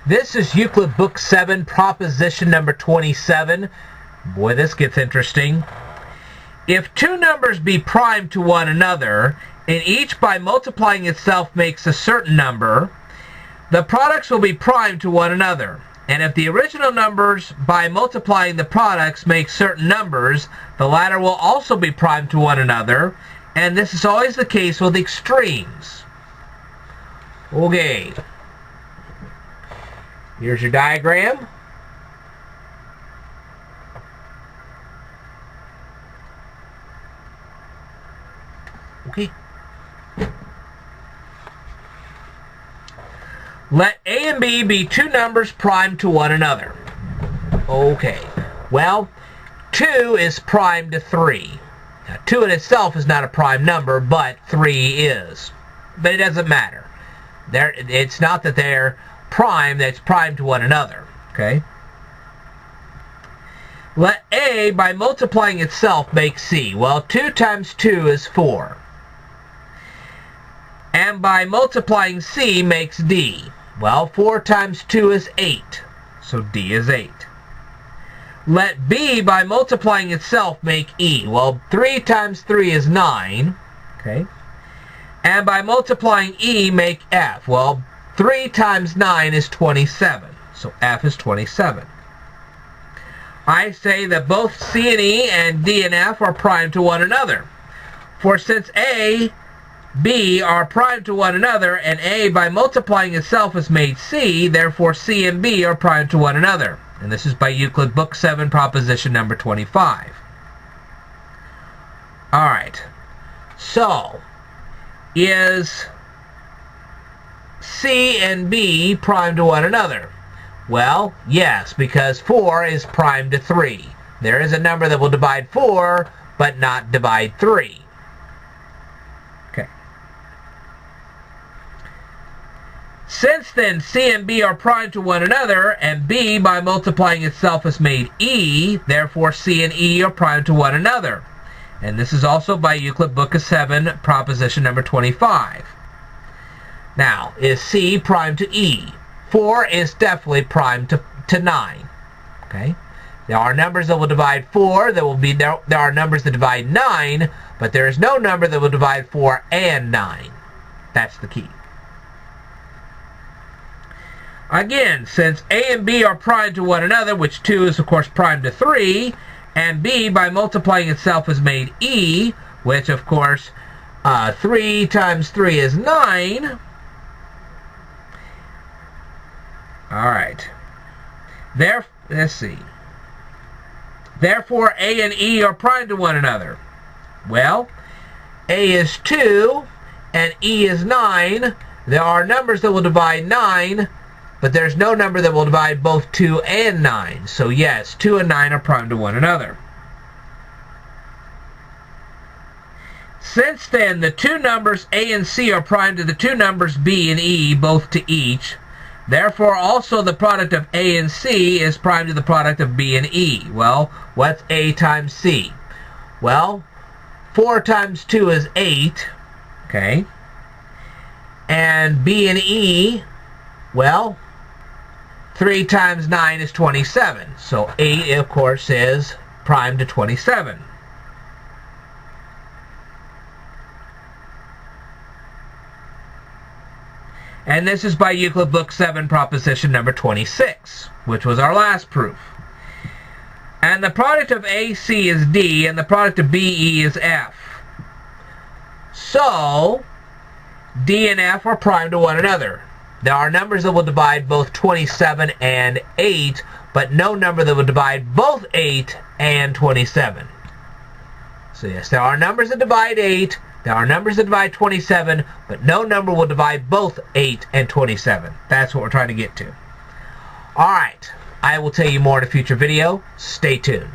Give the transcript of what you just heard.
This is Euclid Book 7, proposition number 27. Boy, this gets interesting. If two numbers be prime to one another, and each by multiplying itself makes a certain number, the products will be prime to one another. And if the original numbers by multiplying the products make certain numbers, the latter will also be prime to one another. And this is always the case with extremes. Okay. Here's your diagram. Okay. Let A and B be two numbers prime to one another. Okay. Well, 2 is prime to 3. Now, 2 in itself is not a prime number, but 3 is. But it doesn't matter. It's not that they're prime, that's prime to one another. Okay? Let A, by multiplying itself, make C. Well, 2 times 2 is 4. And by multiplying C makes D. Well, 4 times 2 is 8. So D is 8. Let B, by multiplying itself, make E. Well, 3 times 3 is 9. Okay? And by multiplying E, make F. Well, 3 times 9 is 27. So F is 27. I say that both C and E and D and F are prime to one another. For since A, B are prime to one another, and A by multiplying itself is made C, therefore C and B are prime to one another. And this is by Euclid Book 7, proposition number 25. Alright. So, is C and B prime to one another? Well, yes, because 4 is prime to 3. There is a number that will divide 4, but not divide 3. Okay. Since then C and B are prime to one another, and B by multiplying itself is made E, therefore C and E are prime to one another. And this is also by Euclid Book 7, proposition number 25. Now, is C prime to E? 4 is definitely prime to 9. Okay? There are numbers that will divide 4. There are numbers that divide 9, but there is no number that will divide 4 and 9. That's the key. Again, since A and B are prime to one another, which 2 is of course prime to 3, and B by multiplying itself is made E, which of course 3 times 3 is 9. Alright. Let's see. Therefore A and E are prime to one another. Well, A is 2 and E is 9. There are numbers that will divide 9, but there's no number that will divide both 2 and 9. So yes, 2 and 9 are prime to one another. Since then, the two numbers A and C are prime to the two numbers B and E, both to each. Therefore, also the product of A and C is prime to the product of B and E. Well, what's A times C? Well, 4 times 2 is 8. Okay. And B and E, well, 3 times 9 is 27. So 8, of course, is prime to 27. And this is by Euclid Book 7, proposition number 26, which was our last proof. And the product of AC is D, and the product of BE is F. So, D and F are prime to one another. There are numbers that will divide both 27 and 8, but no number that will divide both 8 and 27. So yes, there are numbers that divide 8, there are numbers that divide 27, but no number will divide both 8 and 27. That's what we're trying to get to. Alright, I will tell you more in a future video. Stay tuned.